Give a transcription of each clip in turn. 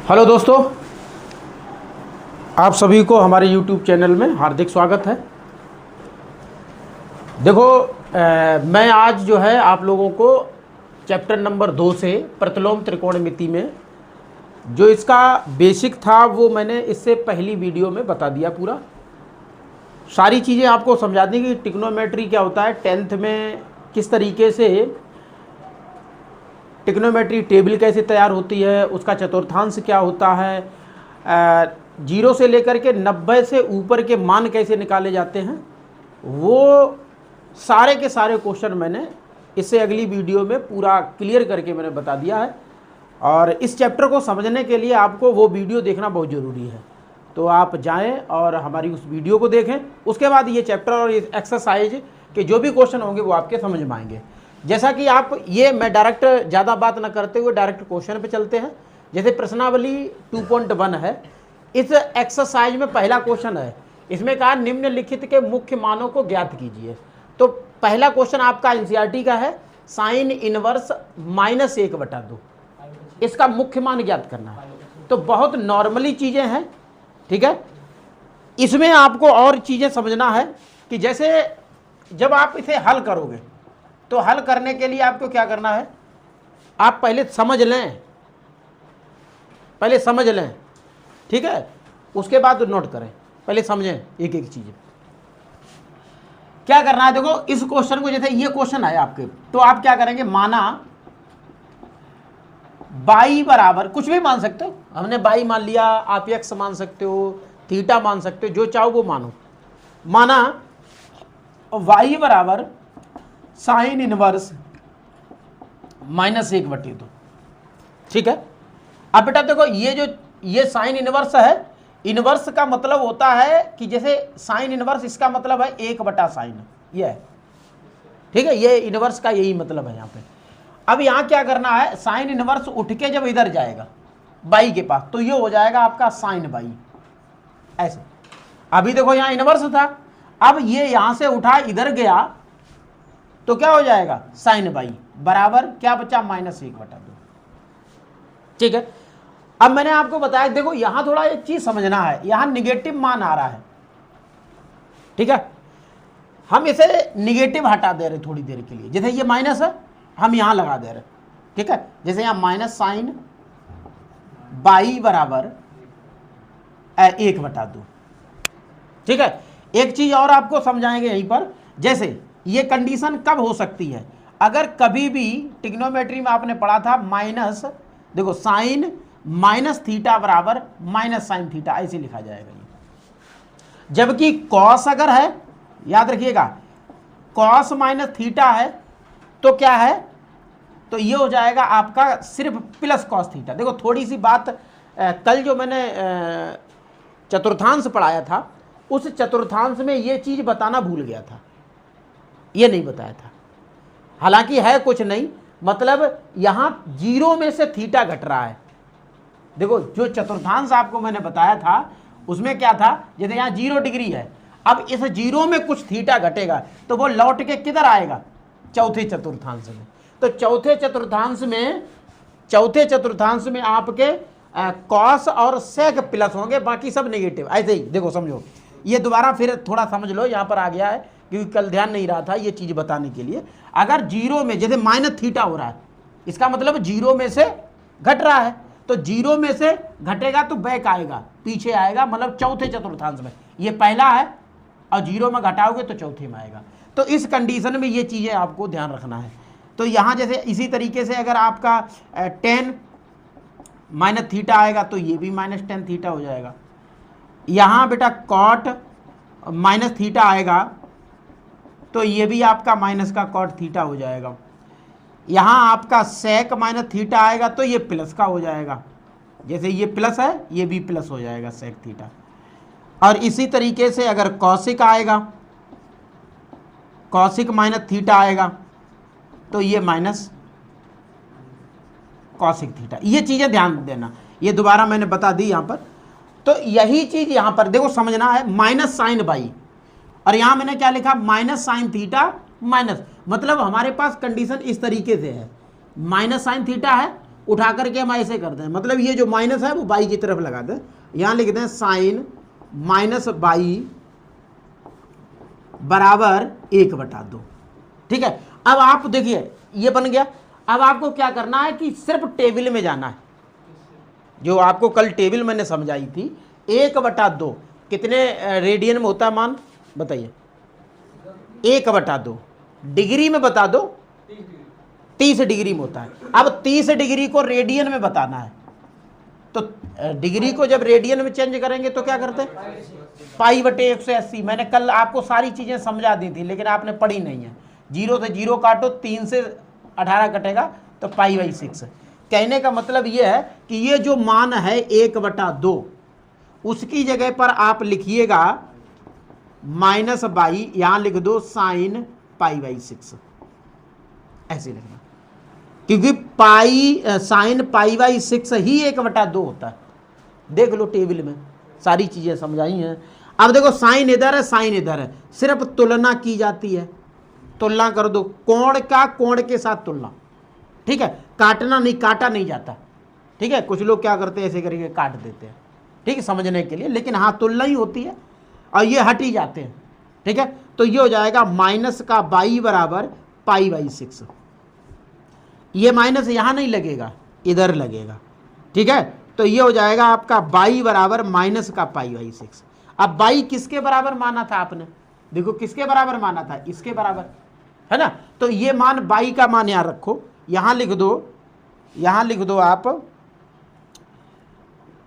Hello दोस्तों, आप सभी को हमारे YouTube चैनल में हार्दिक स्वागत है। देखो मैं आज जो है आप लोगों को चैप्टर नंबर 2 से प्रतिलोम त्रिकोणमिति में जो इसका बेसिक था वो मैंने इससे पहली वीडियो में बता दिया। पूरा सारी चीज़ें आपको समझा दी कि ट्रिग्नोमेट्री क्या होता है, 10th में किस तरीके से ट्रिग्नोमेट्री टेबल कैसे तैयार होती है, उसका चतुर्थांश क्या होता है, 0 से लेकर के 90 से ऊपर के मान कैसे निकाले जाते हैं, वो सारे के सारे क्वेश्चन मैंने इससे अगली वीडियो में पूरा क्लियर करके मैंने बता दिया है। और इस चैप्टर को समझने के लिए आपको वो वीडियो देखना बहुत ज़रूरी है। तो आप जाएं और हमारी उस वीडियो को देखें, उसके बाद ये चैप्टर और ये एक्सरसाइज के जो भी क्वेश्चन होंगे वो आपके समझ में आएंगे। जैसा कि आप ये मैं डायरेक्ट ज़्यादा बात ना करते हुए डायरेक्ट क्वेश्चन पे चलते हैं। जैसे प्रश्नावली 2.1 है, इस एक्सरसाइज में पहला क्वेश्चन है, इसमें कहा निम्नलिखित के मुख्य मानों को ज्ञात कीजिए। तो पहला क्वेश्चन आपका एनसीईआरटी का है, साइन इनवर्स -1/2, इसका मुख्य मान ज्ञात करना है। तो बहुत नॉर्मली चीज़ें हैं, ठीक है। इसमें आपको और चीज़ें समझना है कि जैसे जब आप इसे हल करोगे तो हल करने के लिए आपको क्या करना है, आप पहले समझ लें, ठीक है, उसके बाद नोट करें। पहले समझें एक एक चीज क्या करना है। देखो इस क्वेश्चन को, जैसे ये क्वेश्चन है आपके, तो आप क्या करेंगे, माना बाई बराबर कुछ भी मान सकते हो, हमने बाई मान लिया, आप एक्स मान सकते हो, थीटा मान सकते हो, जो चाहो वो मानो। माना वाई बराबर साइन इनवर्स -1/2, ठीक है। अब बेटा देखो ये साइन इनवर्स है, इनवर्स का मतलब होता है कि जैसे साइन इनवर्स, इसका मतलब है 1/sin, ये है, ठीक है। ये इनवर्स का यही मतलब है यहाँ पे। अब यहाँ क्या करना है, साइन इनवर्स उठ के जब इधर जाएगा बाई के पास, तो ये हो जाएगा आपका साइन बाई, ऐसे। अभी देखो यहाँ इनवर्स था, अब ये यहाँ से उठा इधर गया तो क्या हो जाएगा, साइन बाई बराबर क्या बचा, -1/2, ठीक है। अब मैंने आपको बताया, देखो यहां थोड़ा एक चीज समझना है, यहां निगेटिव मान आ रहा है, ठीक है। हम इसे निगेटिव हटा दे रहे थोड़ी देर के लिए, जैसे ये माइनस है हम यहां लगा दे रहे, ठीक है। जैसे यहां -sin बाई बराबर 1/2, ठीक है। एक चीज और आपको समझाएंगे यहीं पर, जैसे ये कंडीशन कब हो सकती है, अगर कभी भी ट्रिग्नोमेट्री में आपने पढ़ा था माइनस, देखो साइन -θ बराबर -sin θ, ऐसे लिखा जाएगा ये। जबकि कॉस अगर है, याद रखिएगा, कॉस -θ है तो क्या है, तो ये हो जाएगा आपका सिर्फ प्लस कॉस थीटा। देखो थोड़ी सी बात, कल जो मैंने चतुर्थांश पढ़ाया था, उस चतुर्थांश में ये चीज बताना भूल गया था, ये नहीं बताया था। हालांकि है कुछ नहीं, मतलब यहां 0 में से थीटा घट रहा है। देखो जो चतुर्थांश आपको मैंने बताया था उसमें क्या था, जैसे यहां 0 डिग्री है, अब इस 0 में कुछ थीटा घटेगा तो वो लौट के किधर आएगा, चौथे चतुर्थांश में। तो चौथे चतुर्थांश में आपके कॉस और सेक प्लस होंगे, बाकी सब नेगेटिव। ऐसे ही देखो समझो, ये दोबारा फिर थोड़ा समझ लो, यहां पर आ गया है क्योंकि कल ध्यान नहीं रहा था ये चीज बताने के लिए। अगर 0 में जैसे -θ हो रहा है, इसका मतलब 0 में से घट रहा है, तो 0 में से घटेगा तो बैक आएगा, पीछे आएगा, मतलब चौथे चतुर्थांश में। ये पहला है और 0 में घटाओगे तो चौथे में आएगा। तो इस कंडीशन में ये चीजें आपको ध्यान रखना है। तो यहां जैसे इसी तरीके से अगर आपका 10 -θ आएगा तो ये भी -10θ हो जाएगा। यहां बेटा कॉट -θ आएगा तो ये भी आपका माइनस का कॉट थीटा हो जाएगा। यहां आपका सेक -θ आएगा तो ये प्लस का हो जाएगा, जैसे ये प्लस है ये भी प्लस हो जाएगा सेक थीटा। और इसी तरीके से अगर कॉसिक आएगा, कॉसिक -θ आएगा तो ये माइनस कॉसिक थीटा। ये चीजें ध्यान देना, ये दोबारा मैंने बता दी यहां पर। तो यही चीज यहां पर देखो समझना है, -sin बाई, और यहां मैंने क्या लिखा, -sin θ माइनस, मतलब हमारे पास कंडीशन इस तरीके से है, -sin θ है उठा करके हम ऐसे करते हैं, मतलब ये जो माइनस है वो बाई की तरफ लगा दें, यहाँ लिख दें साइन माइनस बाई बराबर 1/2। ठीक है, अब आप देखिए ये बन गया। अब आपको क्या करना है कि सिर्फ टेबल में जाना है, जो आपको कल टेबल मैंने समझाई थी। 1/2 कितने रेडियन में होता है मान बताइए? 1/2 डिग्री में बता दो, 30 डिग्री में होता है। अब 30 डिग्री को रेडियन में बताना है, तो डिग्री को जब रेडियन में चेंज करेंगे तो क्या करते हैं? पाई/180। मैंने कल आपको सारी चीजें समझा दी थी, लेकिन आपने पढ़ी नहीं है। 0 से 0 काटो, 3 से 18 कटेगा तो पाई/6। कहने का मतलब ये है कि ये जो मान है 1/2, उसकी जगह पर आप लिखिएगा माइनस बाई, यहां लिख दो साइन पाई/6, ऐसे लिखना, क्योंकि साइन पाई/6 ही 1/2 होता है। देख लो टेबल में सारी चीजें समझाई हैं। अब देखो साइन इधर है, साइन इधर है, सिर्फ तुलना की जाती है। तुलना कर दो, कोण का कोण के साथ तुलना। ठीक है, काटना नहीं, काटा नहीं जाता। ठीक है, कुछ लोग क्या करते हैं ऐसे करके काट देते हैं, ठीक है, समझने के लिए, लेकिन हाँ तुलना ही होती है और ये हट ही जाते हैं। ठीक है, तो ये हो जाएगा माइनस का बाई बराबर पाई/6। ये माइनस यहां नहीं लगेगा, इधर लगेगा। ठीक है, तो ये हो जाएगा आपका बाई बराबर माइनस का पाई/6। अब बाई किसके बराबर माना था आपने? देखो किसके बराबर माना था? इसके बराबर, है ना। तो ये मान बाई का मान यहां रखो, यहां लिख दो, यहां लिख दो आप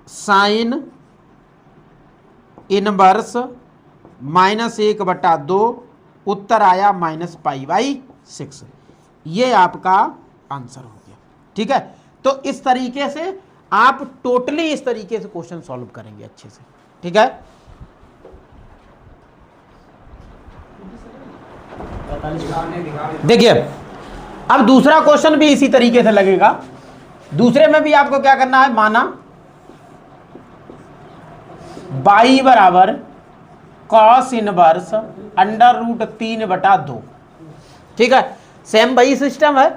साइन इनवर्स -1/2, उत्तर आया -पाई/6। ये आपका आंसर हो गया। ठीक है, तो इस तरीके से आप टोटली इस तरीके से क्वेश्चन सॉल्व करेंगे अच्छे से। ठीक है, देखिए अब दूसरा क्वेश्चन भी इसी तरीके से लगेगा। दूसरे में भी आपको क्या करना है? माना बाई बराबर कॉस इनवर्स √3/2। ठीक है, सेम वही सिस्टम है।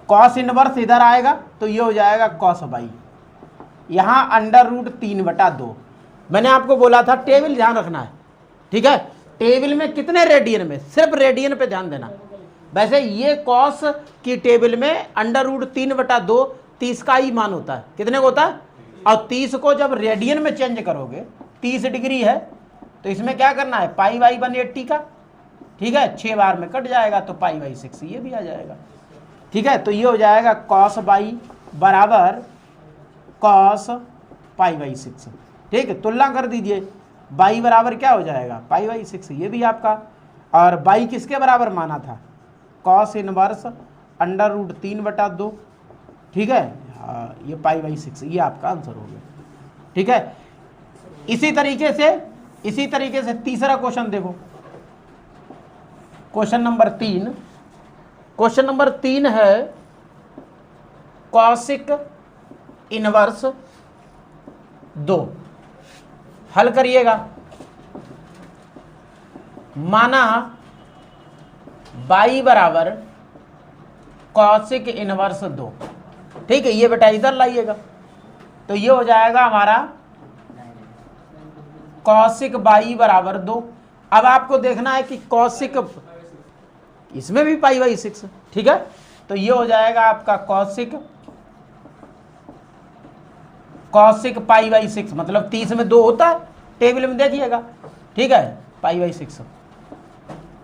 कॉस इनवर्स इधर आएगा तो ये हो जाएगा कॉस बाई, यहां √3/2। मैंने आपको बोला था टेबल ध्यान रखना है। ठीक है, टेबल में कितने रेडियन में? सिर्फ रेडियन पे ध्यान देना। वैसे ये कॉस की टेबल में √3/2 30 का ही मान होता है। कितने को होता है? और 30 को जब रेडियन में चेंज करोगे, 30 डिग्री है तो इसमें क्या करना है? पाई/180 का। ठीक है, 6 बार में कट जाएगा तो पाई/6 ये भी आ जाएगा। ठीक है, तो ये हो जाएगा कॉस बाई बराबर कॉस पाई/6। ठीक है, तुलना कर दीजिए, बाई बराबर क्या हो जाएगा? पाई/6, ये भी आपका। और बाई किसके बराबर माना था? Cos inverse √3/2। ठीक है, ये पाई/6, ये आपका आंसर हो गया। ठीक है, इसी तरीके से तीसरा क्वेश्चन देखो, क्वेश्चन नंबर 3। क्वेश्चन नंबर 3 है कॉसिक इनवर्स 2। हल करिएगा। माना बाई बराबर कॉसिक इनवर्स 2। ठीक है, ये बेटा इधर लाइएगा, तो ये हो जाएगा हमारा कॉसिक बाई बराबर 2। अब आपको देखना है कि कॉसिक, इसमें भी पाई/6। ठीक है, तो ये हो जाएगा आपका कॉसिक पाई/6, मतलब 30 में 2 होता है, टेबल में देखिएगा। ठीक है, पाई/6,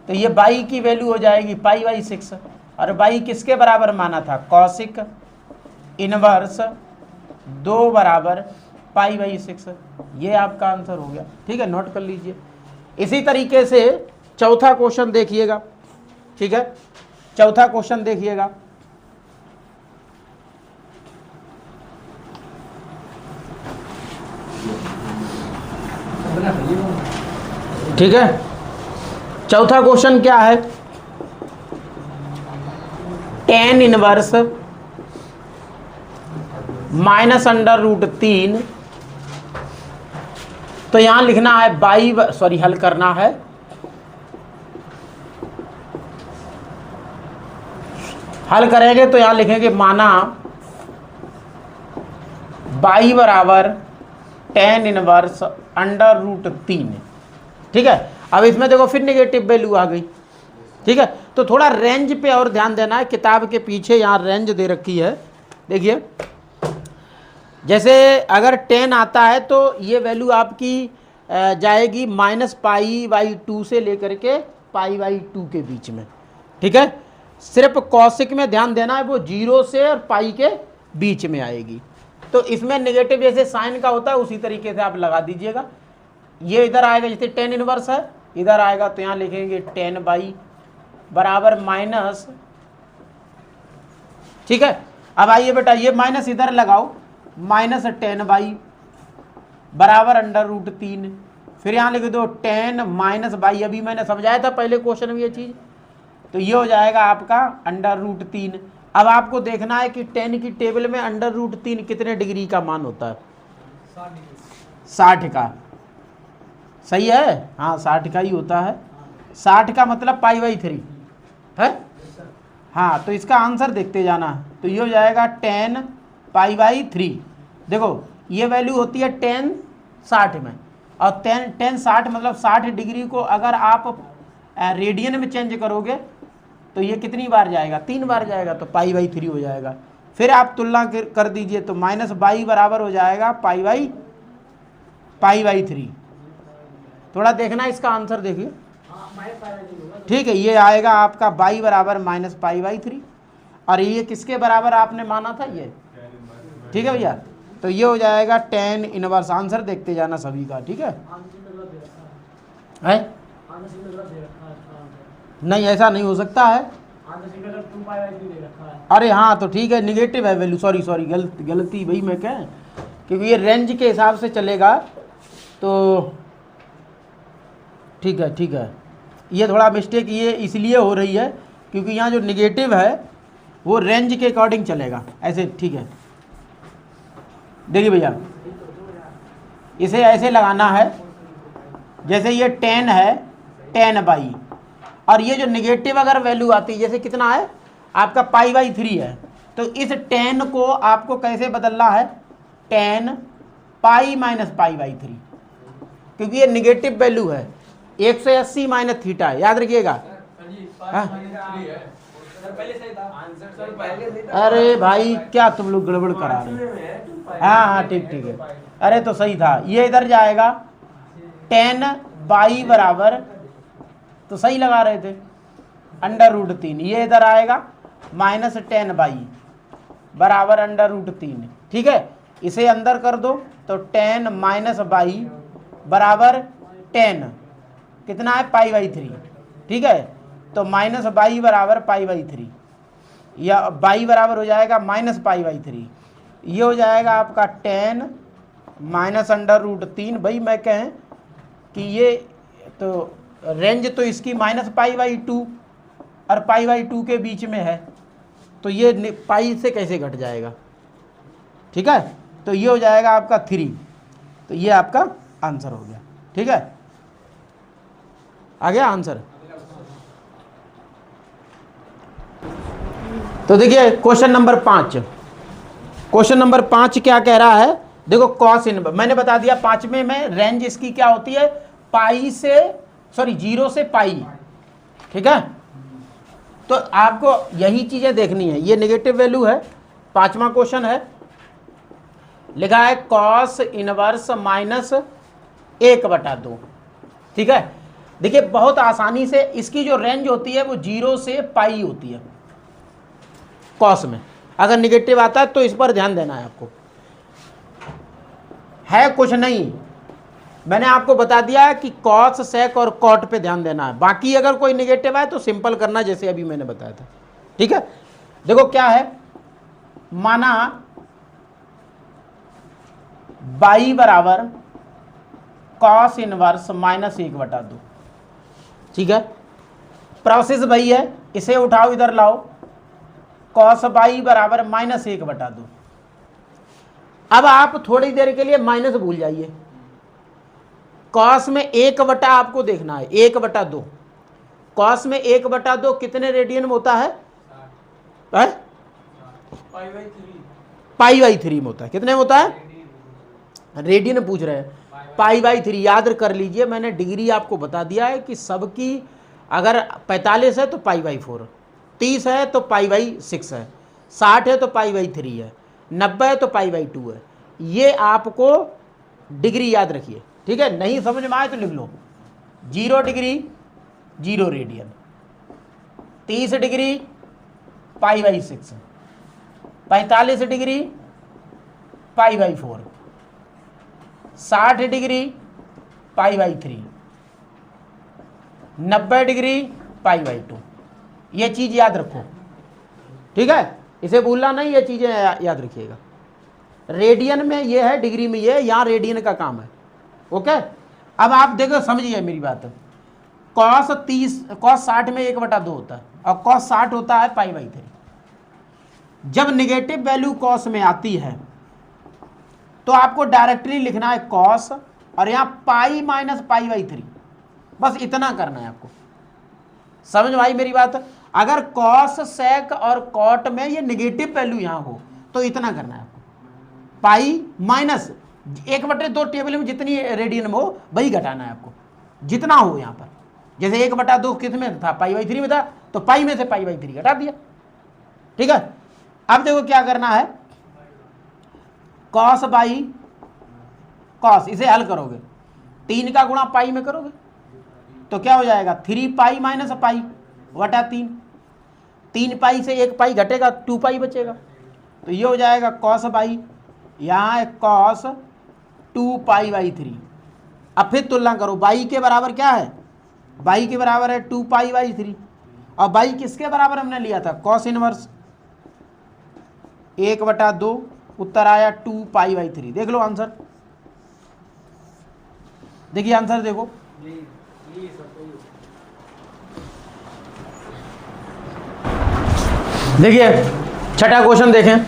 तो ये बाई की वैल्यू हो जाएगी पाई/6। और बाई किसके बराबर माना था? कॉसिक इनवर्स 2 बराबर पाई/6। ये आपका आंसर हो गया। ठीक है, नोट कर लीजिए। इसी तरीके से चौथा क्वेश्चन देखिएगा। ठीक है, चौथा क्वेश्चन देखिएगा। ठीक है, चौथा क्वेश्चन क्या है? tan inverse -√3। तो यहां लिखना है हल करना है हल करेंगे तो यहां लिखेंगे माना बाई बराबर tan इनवर्स अंडर रूट 3। ठीक है, अब इसमें देखो फिर नेगेटिव वैल्यू आ गई। ठीक है, तो थोड़ा रेंज पे और ध्यान देना है। किताब के पीछे यहाँ रेंज दे रखी है, देखिए। जैसे अगर 10 आता है तो ये वैल्यू आपकी जाएगी -π/2 से लेकर के π/2 के बीच में। ठीक है, सिर्फ कौशिक में ध्यान देना है, वो 0 से और पाई के बीच में आएगी। तो इसमें नेगेटिव जैसे साइन का होता है उसी तरीके से आप लगा दीजिएगा। ये इधर आएगा, जैसे tan इनवर्स है इधर आएगा तो यहाँ लिखेंगे tan/, बराबर माइनस। ठीक है, अब आइए बेटा ये माइनस इधर लगाओ, -tan/, बराबर अंडर रूट 3। फिर यहाँ लिख दो tan -/, अभी मैंने समझाया था पहले क्वेश्चन में ये चीज़। तो ये हो जाएगा आपका अंडर रूट 3। अब आपको देखना है कि tan की टेबल में अंडर रूट 3 कितने डिग्री का मान होता है? 60 का। सही है, हाँ 60 का ही होता है। 60 का मतलब π/3 है। हाँ, तो इसका आंसर देखते जाना। तो ये हो जाएगा tan π/3। देखो ये वैल्यू होती है tan 60 में, और tan 60 मतलब 60 डिग्री को अगर आप रेडियन में चेंज करोगे तो ये कितनी बार जाएगा? 3 बार जाएगा, तो π/3 हो जाएगा। फिर आप तुलना कर दीजिए तो -बाई बराबर हो जाएगा π/3। थोड़ा देखना इसका आंसर देखिए। ठीक है, ये आएगा आपका बाई बराबर -π/3, और ये किसके बराबर आपने माना था ये? ठीक है भैया, तो ये हो जाएगा tan इनवर्स। आंसर देखते जाना सभी का। ठीक है, नहीं ऐसा नहीं हो सकता है। अरे हाँ, तो ठीक है, निगेटिव है वैल्यू। सॉरी गलती भाई मैं कह, क्योंकि ये रेंज के हिसाब से चलेगा तो ठीक है। ये थोड़ा मिस्टेक ये इसलिए हो रही है क्योंकि यहाँ जो निगेटिव है वो रेंज के अकॉर्डिंग चलेगा ऐसे। ठीक है, देखिए भैया इसे ऐसे लगाना है, जैसे ये tan है tan/, और ये जो निगेटिव अगर वैल्यू आती है, जैसे कितना है आपका π/3 है, तो इस tan को आपको कैसे बदलना है? tan π - π/3, क्योंकि ये निगेटिव वैल्यू है। 180 माइनस थीटा है, याद रखिएगा। अरे भाई क्या तुम लोग गड़बड़ करा रहे? हाँ ठीक है, अरे तो सही था। ये इधर जाएगा tan/, बराबर, तो सही लगा रहे थे, अंडर रूट 3। ये इधर आएगा -tan/, बराबर अंडर रूट 3। ठीक है, इसे अंदर कर दो तो tan -/, बराबर tan कितना है? π/3। ठीक है, तो -/, बराबर π/3, या बाई बराबर हो जाएगा -π/3। ये हो जाएगा आपका tan अंडर रूट 3। भाई मैं कहें कि ये तो रेंज तो इसकी -π/2 और π/2 के बीच में है, तो ये पाई से कैसे घट जाएगा? ठीक है, तो ये हो जाएगा आपका 3। तो ये आपका आंसर हो गया। ठीक है, आ गया आंसर। तो देखिए क्वेश्चन नंबर 5। क्वेश्चन नंबर 5 क्या कह रहा है? देखो कॉस इनवर्स मैंने बता दिया 5वें में रेंज इसकी क्या होती है? 0 से पाई। ठीक है, तो आपको यही चीजें देखनी है। ये नेगेटिव वैल्यू है। 5वां क्वेश्चन है, लिखा है कॉस इनवर्स -1/2। ठीक है, देखिए बहुत आसानी से इसकी जो रेंज होती है वो 0 से पाई होती है कॉस में। अगर निगेटिव आता है तो इस पर ध्यान देना है आपको। है कुछ नहीं, मैंने आपको बता दिया कि कॉस, सेक और कॉट पे ध्यान देना है। बाकी अगर कोई निगेटिव आए तो सिंपल करना, जैसे अभी मैंने बताया था। ठीक है, देखो क्या है, माना बाई बराबर कॉस इनवर्स -1/2। ठीक है, प्रोसेस वही है, इसे उठाओ इधर लाओ, कॉस बाई बराबर -1/2। अब आप थोड़ी देर के लिए माइनस भूल जाइए। कॉस में 1/ आपको देखना है, 1/2। कॉस में 1/2 कितने रेडियन में होता है? पाई बाई 3 में होता है। कितने में होता है? रेडियन पूछ रहे हैं, पाई बाई 3 याद कर लीजिए। मैंने डिग्री आपको बता दिया है कि सबकी, अगर 45 है तो पाई बाई 4, 30 है तो पाई बाई 6 है, 60 है तो पाई बाई 3 है, 90 है तो पाई बाई 2 है। ये आपको डिग्री याद रखिए, ठीक है। नहीं समझ में आए तो लिख लो, 0 degree 0 radian, 30 degree pi by 6, 45 degree pi by 4, 60 degree pi by 3, 90 degree pi by 2। ये चीज याद रखो, ठीक है। इसे भूलना नहीं, ये चीजें याद रखिएगा। रेडियन में ये है, डिग्री में ये है, यहां रेडियन का काम है। ओके, अब आप देखो, समझिए मेरी बात। कॉस 60 में 1/2 होता है और कॉस 60 होता है पाई बाई 3। जब निगेटिव वैल्यू कॉस में आती है तो आपको डायरेक्टली लिखना है कॉस, और यहां पाई माइनस पाई बाई 3, बस इतना करना है आपको। समझ में आई मेरी बात? अगर कॉस, सेक और कॉट में ये निगेटिव वैल्यू यहां हो तो इतना करना है आपको, पाई माइनस 1/2 टेबल में जितनी रेडियन में हो वही घटाना है आपको, जितना हो यहां पर। जैसे 1/2 किस में था? पाई बाई 3 में था, तो पाई में से पाई बाई 3 घटा दिया, ठीक है। अब देखो क्या करना है, कॉस बाई कॉस, इसे हल करोगे, 3 का गुणा पाई में करोगे तो क्या हो जाएगा? 3 पाई माइनस पाई बटा 3, 3 पाई से 1 पाई घटेगा, 2 पाई बचेगा, तो ये हो जाएगा कॉस बाई, यहाँ है कॉस 2 पाई बाई 3। अब फिर तुलना करो, बाई के बराबर क्या है? बाई के बराबर है 2 पाई बाई 3, और बाई किसके बराबर हमने लिया था? कॉस इनवर्स 1/2, उत्तर आया 2 पाई बाई 3। देख लो आंसर, देखिए आंसर देखो, देखिए छठा क्वेश्चन देखें।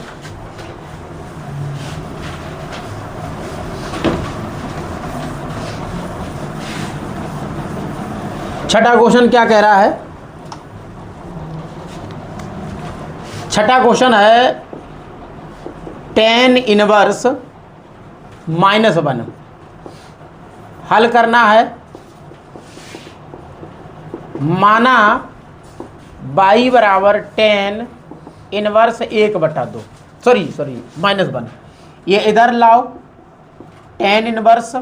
छठा क्वेश्चन क्या कह रहा है? छठा क्वेश्चन है tan इनवर्स -1 हल करना है। माना बाई बराबर tan इनवर्स 1/2, सॉरी -1, ये इधर लाओ, tan इनवर्स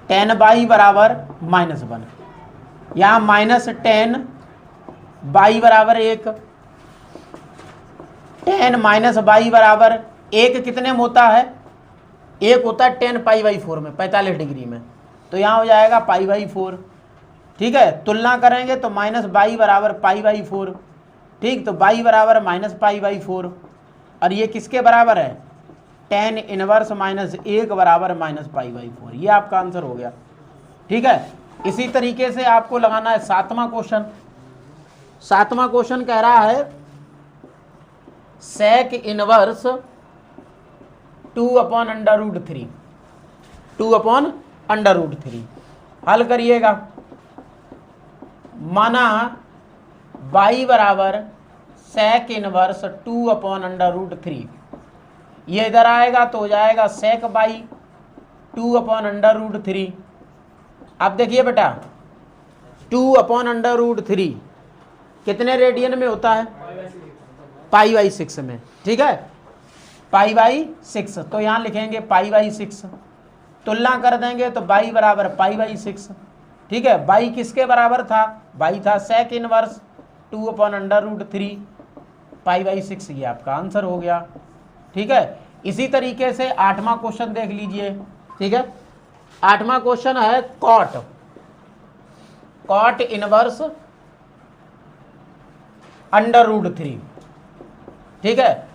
tan बाई बराबर -1, यहाँ माइनस tan बाई बराबर 1, tan माइनस बाई बराबर 1 कितने में होता है? 1 होता है tan पाई बाई 4 में, 45 डिग्री में, तो यहाँ हो जाएगा पाई बाई 4, ठीक है। तुलना करेंगे तो माइनस बाई बराबर पाई बाई 4, ठीक, तो बाई बराबर माइनस पाई बाई 4, और ये किसके बराबर है? tan इनवर्स -1 बराबर माइनस पाई बाई 4। ये आपका आंसर हो गया, ठीक है। इसी तरीके से आपको लगाना है सातवां क्वेश्चन। सातवां क्वेश्चन कह रहा है सेक इनवर्स 2/√3, 2/√3 हल करिएगा। माना बाई बराबर सेक इनवर्स 2/√3, ये इधर आएगा तो हो जाएगा सेक बाई 2/√3। अब देखिए बेटा, 2/√3 कितने रेडियन में होता है? पाई बाई 6 में, ठीक है, पाई बाई 6, तो यहाँ लिखेंगे पाई बाई 6। तुलना कर देंगे तो बाई बराबर पाई बाई 6, ठीक है। बाई किसके बराबर था? बाई था सेक इनवर्स 2/√3 पाई बाई 6, ये आपका आंसर हो गया, ठीक है। इसी तरीके से आठवां क्वेश्चन देख लीजिए, ठीक है। आठवां क्वेश्चन है कॉट इनवर्स √3, ठीक है,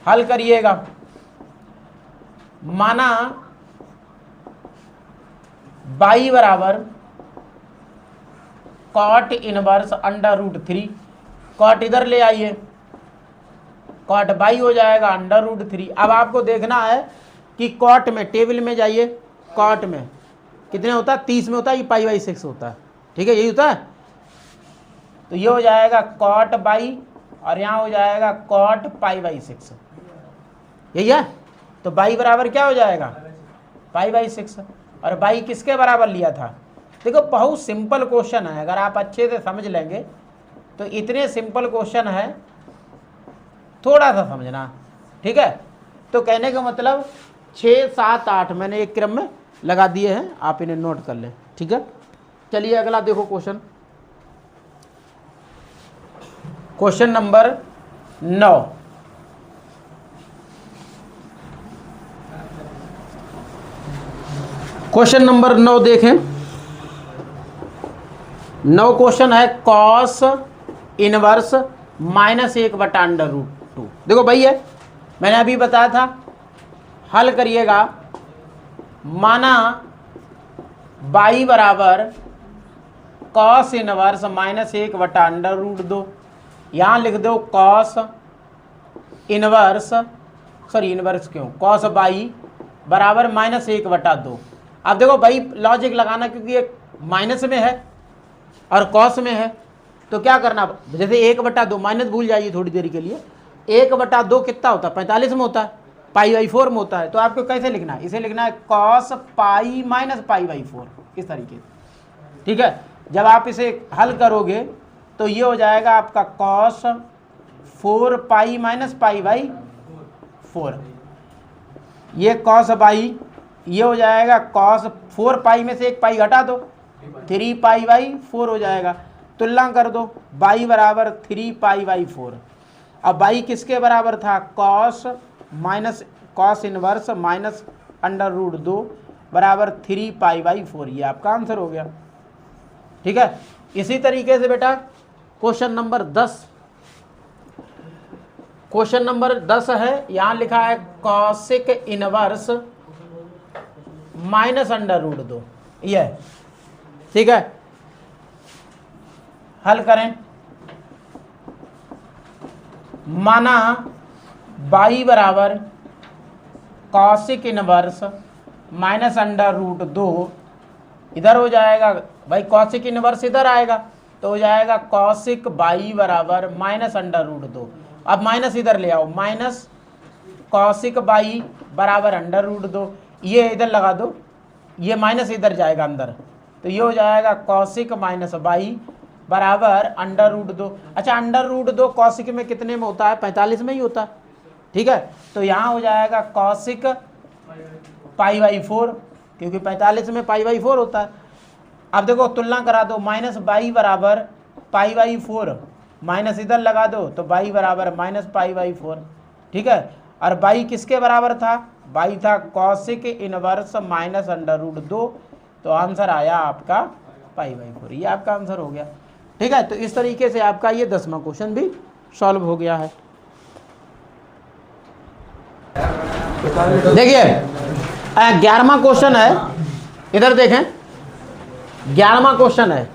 हल करिएगा। माना बाई बराबर कॉट इनवर्स √3, कॉट इधर ले आइए, कॉट बाई हो जाएगा √3। अब आपको देखना है कि कॉट में, टेबल में जाइए, कॉट में कितने होता है? 30 में होता है, ये पाई बाई 6 होता है, ठीक है, यही होता है। तो ये हो जाएगा कॉट बाई, और यहाँ हो जाएगा कॉट पाई बाई 6, यही है। तो बाई बराबर क्या हो जाएगा, पाई/6। और बाई किसके बराबर लिया था? देखो बहुत सिंपल क्वेश्चन है, अगर आप अच्छे से समझ लेंगे तो इतने सिंपल क्वेश्चन है, थोड़ा सा समझना, ठीक है। तो कहने का मतलब 6, 7, 8 मैंने एक क्रम में लगा दिए हैं, आप इन्हें नोट कर लें, ठीक है। चलिए अगला देखो question, question number 9। Question number 9 देखें। 9 क्वेश्चन है कॉस इनवर्स -1/√2। देखो भाई है, मैंने अभी बताया था हल करिएगा, माना बाई बराबर कॉस इनवर्स -1/√2। यहाँ लिख दो कॉस इनवर्स, सॉरी इनवर्स क्यों, कॉस बाई बराबर -1/2। अब देखो भाई लॉजिक लगाना, क्योंकि ये माइनस में है और कॉस में है, तो क्या करना, जैसे 1/2 माइनस भूल जाइए थोड़ी देर के लिए, 1/2 कितना होता है, 45 में होता है, पाई/4 में होता है। तो आपको कैसे लिखना है, इसे लिखना है कॉस पाई माइनस पाई/4, इस तरीके से, ठीक है। जब आप इसे हल करोगे तो ये हो जाएगा आपका कॉस 4 पाई माइनस पाई/4, ये कॉस बाई, ये हो जाएगा कॉस 4 पाई में से एक पाई घटा दो, 3 पाई/4 हो जाएगा। तुलना कर दो, बाई बराबर 3 पाई/4। अब बाई किसके बराबर था, कॉस इनवर्स -√2 बराबर 3 पाई/4, ये आपका आंसर हो गया, ठीक है। इसी तरीके से बेटा क्वेश्चन नंबर 10, क्वेश्चन नंबर 10 है, यहां लिखा है कॉसिक इनवर्स -√2, ये है, ठीक है। हल करें, माना बाई बराबर कॉसिक इनवर्स -√2, इधर हो जाएगा भाई कॉसिक इनवर्स इधर आएगा, तो हो जाएगा कॉसिक बाई बराबर -√2। अब माइनस इधर ले आओ, माइनस कॉसिक बाई बराबर √2, ये इधर लगा दो, ये माइनस इधर जाएगा अंदर, तो ये हो जाएगा कॉसिक माइनस बाई बराबर √2। अच्छा √2 कॉसिक में कितने में होता है, 45 में ही होता है, ठीक है। तो यहाँ हो जाएगा कॉसिक पाई/4, क्योंकि 45 में पाई/4 होता है। अब देखो तुलना करा दो, माइनस बाई बराबर पाई/4, माइनस इधर लगा दो तो बाई बराबर माइनस पाई/4, ठीक है। और बाई किसके बराबर था, बाई था कॉसिक इनवर्स -√2, तो आंसर आया आपका पाई/4, ये आपका आंसर हो गया, ठीक है। तो इस तरीके से आपका ये 10वां क्वेश्चन भी सॉल्व हो गया है। देखिए 11वां क्वेश्चन है, इधर देखें, 11वां क्वेश्चन है।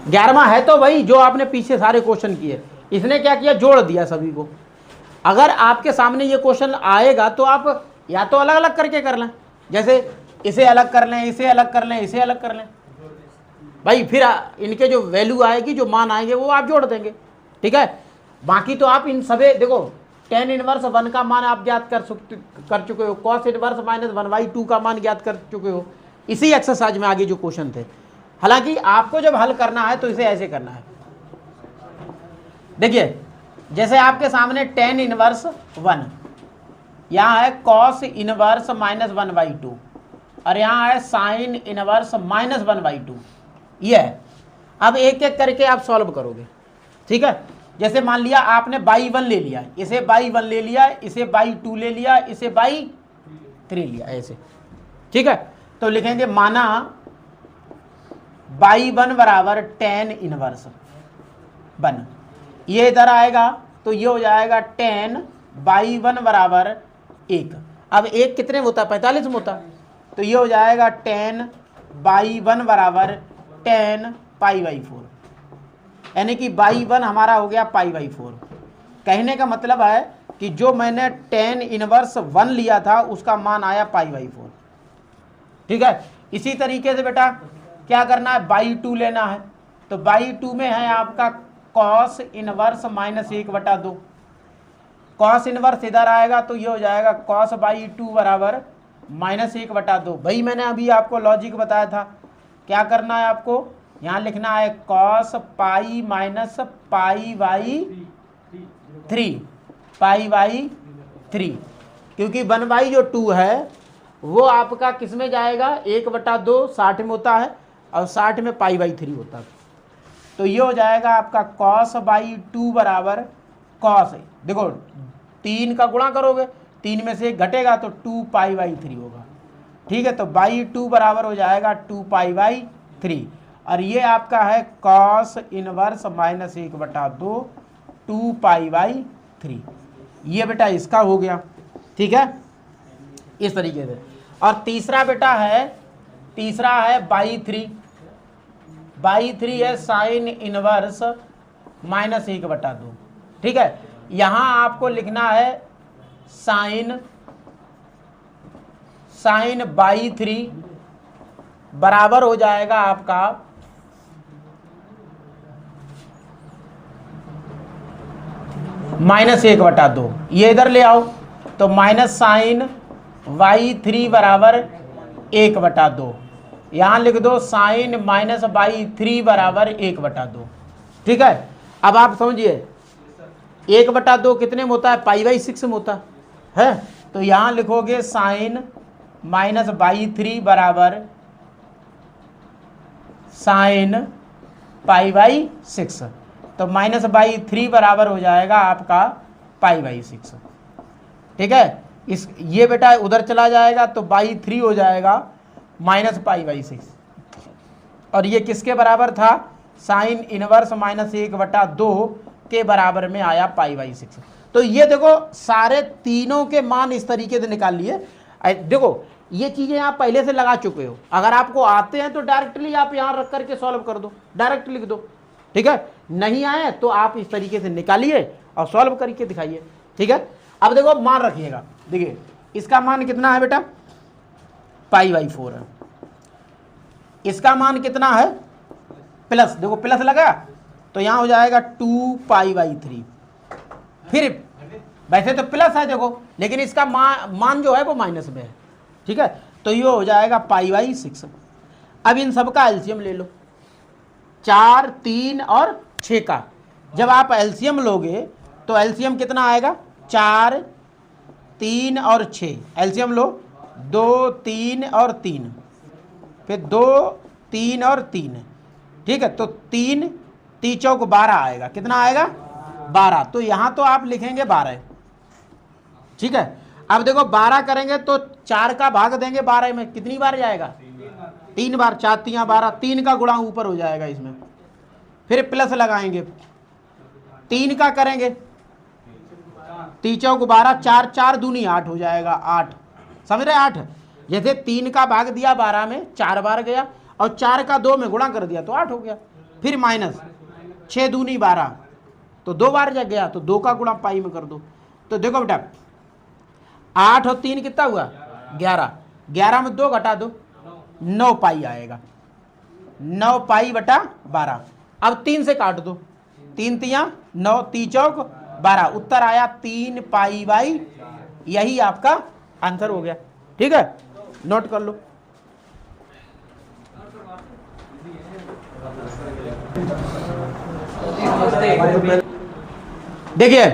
11वां है तो भाई जो आपने पीछे सारे क्वेश्चन किए, इसने क्या किया, जोड़ दिया सभी को। अगर आपके सामने ये क्वेश्चन आएगा तो आप या तो अलग अलग करके कर लें, जैसे इसे अलग कर लें, इसे अलग कर लें, इसे अलग कर लें भाई, फिर इनके जो वैल्यू आएगी, जो मान आएंगे वो आप जोड़ देंगे, ठीक है। बाकी तो आप इन सभी देखो, tan इनवर्स 1 का मान आप ज्ञात कर चुके हो, cos इनवर्स -1/2 का मान ज्ञात कर चुके हो, इसी एक्सरसाइज में आगे जो क्वेश्चन थे। हालांकि आपको जब हल करना है तो इसे ऐसे करना है, देखिए जैसे आपके सामने tan इनवर्स 1, यहाँ है cos इनवर्स -1/2 और यहाँ है sin इनवर्स -1/2, ये है। अब एक एक करके आप सॉल्व करोगे, ठीक है। जैसे मान लिया आपने बाई 1 ले लिया, इसे बाई 1 ले लिया, इसे बाई 2 ले लिया, इसे बाई 3 लिया, ऐसे, ठीक है। तो लिखेंगे माना बाई 1 बराबर tan इनवर्स 1, ये इधर आएगा तो ये हो जाएगा tan बाई 1 बराबर 1। अब 1 कितने में होता है, 45 में होता है, तो ये हो जाएगा tan बाई 1 बराबर tan पाई/4, यानी कि बाई 1 हमारा हो गया पाई/4। कहने का मतलब है कि जो मैंने tan इनवर्स 1 लिया था उसका मान आया पाई/4, ठीक है। इसी तरीके से बेटा क्या करना है, बाई 2 लेना है, तो बाई 2 में है आपका cos इनवर्स -1/2, कॉस इनवर्स इधर आएगा तो ये हो जाएगा कॉस बाई 2 बराबर -1/2। भाई मैंने अभी आपको लॉजिक बताया था, क्या करना है आपको, यहाँ लिखना है cos pi minus pi by 3, pi by 3, क्योंकि 1 जो 2 है वो आपका किस में जाएगा, 1/2 60 में होता है और 60 में पाई बाई 3 होता है। तो ये हो जाएगा आपका कॉस बाई 2 बराबर कॉस, देखो 3 का गुणा करोगे 3 में से 1 घटेगा तो 2 पाई बाई 3 होगा। ठीक है, तो बाई 2 बराबर हो जाएगा 2 पाई बाई 3, और ये आपका है कॉस इनवर्स -1/2 2 पाई बाई 3। ये बेटा इसका हो गया। ठीक है, इस तरीके से। और तीसरा बेटा है, तीसरा है बाई 3, बाई 3 है साइन इनवर्स -1/2। ठीक है, यहां आपको लिखना है साइन बाई 3 बराबर हो जाएगा आपका -1/2। ये इधर ले आओ तो माइनस साइन बाई 3 बराबर 1/2। यहाँ लिख दो साइन माइनस बाई 3 बराबर 1/2। ठीक है, अब आप समझिए 1/2 कितने में होता है, पाई बाई 6 में होता है। तो यहाँ लिखोगे साइन माइनस बाई 3 बराबर साइन पाई बाई 6, तो माइनस बाई 3 बराबर हो जाएगा आपका पाई बाई 6। ठीक है, इस ये बेटा उधर चला जाएगा तो बाई 3 हो जाएगा माइनस पाई बाई 6, और ये किसके बराबर था, साइन इनवर्स -1/2 के बराबर में आया पाई बाई 6। तो ये देखो सारे तीनों के मान इस तरीके से निकाल लिए। देखो ये चीजें आप पहले से लगा चुके हो, अगर आपको आते हैं तो डायरेक्टली आप यहाँ रख करके सॉल्व कर दो, डायरेक्ट लिख दो। ठीक है, नहीं आए तो आप इस तरीके से निकालिए और सॉल्व करके दिखाइए। ठीक है, अब देखो मान रखिएगा, देखिए इसका मान कितना है बेटा, पाई बाई 4 है। इसका मान कितना है, प्लस, देखो प्लस लगा तो यहाँ हो जाएगा 2 पाई बाई 3। फिर वैसे तो प्लस है देखो, लेकिन इसका मान जो है वो माइनस में है। ठीक है, तो ये हो जाएगा पाई बाई 6। अब इन सब का एलसीएम ले लो, 4 3 और 6 का जब आप एलसीएम लोगे तो एलसीएम कितना आएगा, 4 3 और 6, एलसीएम लो 2 3 और 3, फिर 2 3 और 3। ठीक है, तो 3 3 चौक 12 आएगा, कितना आएगा 12, तो यहाँ तो आप लिखेंगे 12। ठीक है, अब देखो 12 करेंगे तो 4 का भाग देंगे 12 में, कितनी बार जाएगा, 3 बार, 4 3 12, 3 का गुणा ऊपर हो जाएगा इसमें, फिर प्लस लगाएंगे, 3 का करेंगे 3 चौक 12, 4 4 दूनी 8 हो जाएगा, 8, समझ रहे 8। जैसे 3 का भाग दिया 12 में 4 बार गया और 4 का 2 में गुणा कर दिया तो 8 हो गया, फिर माइनस 6 दूनी 12 तो 2 बार जग गया तो 2 का गुणा पाई में कर दो। तो देखो बेटा 8 और 3 कितना हुआ 11, 11 में 2 घटा दो 9 पाई आएगा, 9 पाई बटा 12। अब 3 से काट दो, 3 तियां 9, 3 चौक 12, उत्तर आया 3 पाई बाई, यही आपका आंसर हो गया। ठीक है, नोट कर लो। देखिए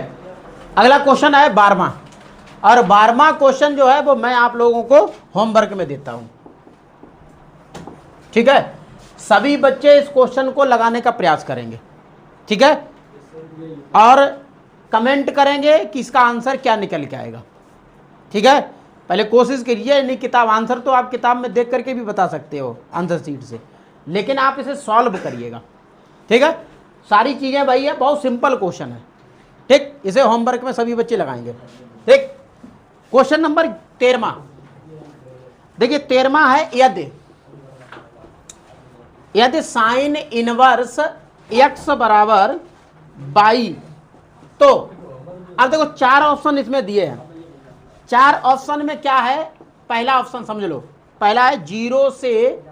अगला क्वेश्चन है 12वां, और 12वां क्वेश्चन जो है वो मैं आप लोगों को होमवर्क में देता हूं। ठीक है, सभी बच्चे इस क्वेश्चन को लगाने का प्रयास करेंगे। ठीक है, और कमेंट करेंगे कि इसका आंसर क्या निकल के आएगा। ठीक है, पहले कोशिश करिए, नहीं किताब आंसर तो आप किताब में देख करके भी बता सकते हो आंसर शीट से, लेकिन आप इसे सॉल्व करिएगा। ठीक है, सारी चीजें भाई है, बहुत सिंपल क्वेश्चन है। ठीक, इसे होमवर्क में सभी बच्चे लगाएंगे। ठीक, क्वेश्चन नंबर 13वां, देखिए 13वां है यदि साइन इनवर्स x बराबर बाई, तो अब देखो 4 ऑप्शन इसमें दिए हैं। 4 ऑप्शन में क्या है, पहला ऑप्शन समझ लो, पहला है 0 से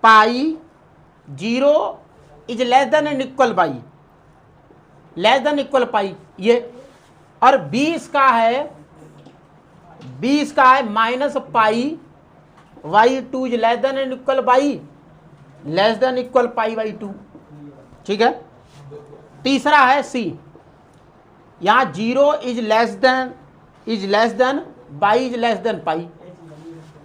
pi, 0 is less than and equal pi, less than equal pi ये, और b इसका है minus pi by two is less than and equal y less than equal pi by two. ठीक है। तीसरा है c, यहां 0 is less than y is less than pi.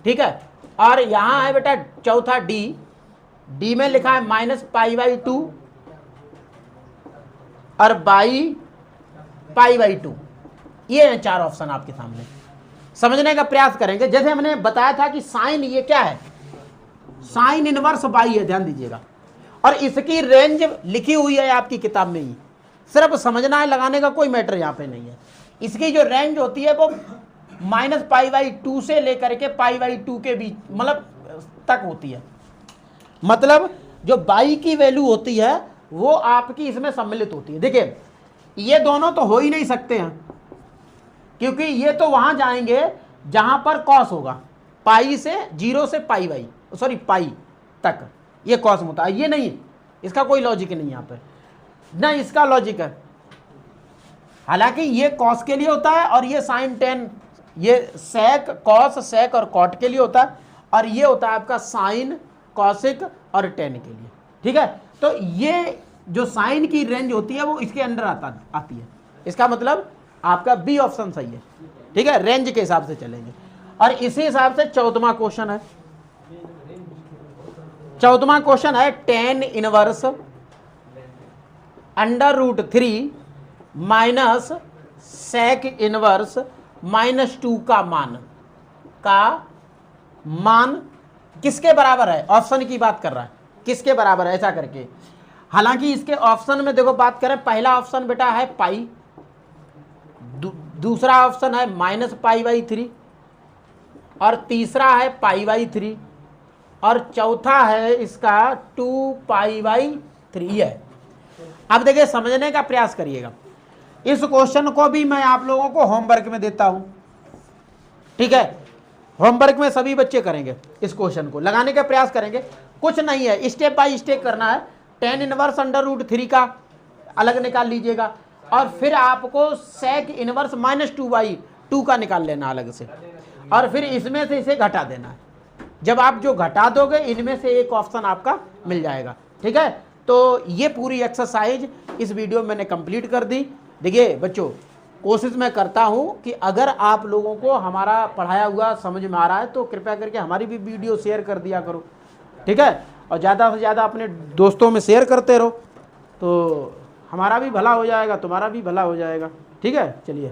ठीक है। और यहां है बेटा चौथा डी में लिखा है माइनस पाई बाई टू और बाई पाई बाई टू। ये हैं 4 ऑप्शन आपके सामने। समझने का प्रयास करेंगे। जैसे हमने बताया था कि साइन ये क्या है, साइन इनवर्स बाई है, ध्यान दीजिएगा। और इसकी रेंज लिखी हुई है आपकी किताब में ही, सिर्फ समझना है, लगाने का कोई मैटर यहां पे नहीं है। इसकी जो रेंज होती है वो माइनस पाई बाई टू से लेकर के पाई बाई टू के बीच मतलब तक होती है। मतलब जो बाई की वैल्यू होती है वो आपकी इसमें सम्मिलित होती है। देखिए ये दोनों तो हो ही नहीं सकते हैं, क्योंकि ये तो वहां जाएंगे जहां पर कॉस होगा, पाई से 0 से पाई बाई सॉरी पाई तक ये कॉस होता है। ये नहीं, इसका कोई लॉजिक नहीं यहाँ पे, ना इसका लॉजिक है। हालांकि ये कॉस के लिए होता है और ये साइन टेन, ये सेक कॉस सेक और कॉट के लिए होता है, और ये होता है आपका साइन कॉसिक और टेन के लिए। ठीक है। तो ये जो साइन की रेंज होती है वो इसके अंडर आती है। इसका मतलब आपका बी ऑप्शन सही है। ठीक है, रेंज के हिसाब से चलेंगे। और इसी हिसाब से चौथवा क्वेश्चन है। चौथवा क्वेश्चन है tan inverse under root 3 minus sec inverse -2 का मान किसके बराबर है। ऑप्शन की बात कर रहा है, किसके बराबर है ऐसा करके। हालांकि इसके ऑप्शन में देखो बात करें, पहला ऑप्शन बेटा है पाई, दूसरा ऑप्शन है माइनस पाई बाई 3 और तीसरा है पाई बाई 3 और चौथा है इसका 2 पाई बाई 3 है। अब देखिए समझने का प्रयास करिएगा। इस क्वेश्चन को भी मैं आप लोगों को होमवर्क में देता हूं। ठीक है, होमवर्क में सभी बच्चे करेंगे, इस क्वेश्चन को लगाने का प्रयास करेंगे। कुछ नहीं है, स्टेप बाय स्टेप करना है। टेन इनवर्स अंडर रूट 3 का अलग निकाल लीजिएगा और फिर आपको सेक इनवर्स -2/2 का निकाल लेना अलग से, और फिर इसमें से इसे घटा देना है। जब आप जो घटा दोगे इनमें से एक ऑप्शन आपका मिल जाएगा। ठीक है, तो ये पूरी एक्सरसाइज इस वीडियो में मैंने कंप्लीट कर दी। देखिए बच्चों, कोशिश मैं करता हूं कि अगर आप लोगों को हमारा पढ़ाया हुआ समझ में आ रहा है तो कृपया करके हमारी भी वीडियो शेयर कर दिया करो। ठीक है, और ज़्यादा से ज़्यादा अपने दोस्तों में शेयर करते रहो, तो हमारा भी भला हो जाएगा, तुम्हारा भी भला हो जाएगा। ठीक है, चलिए।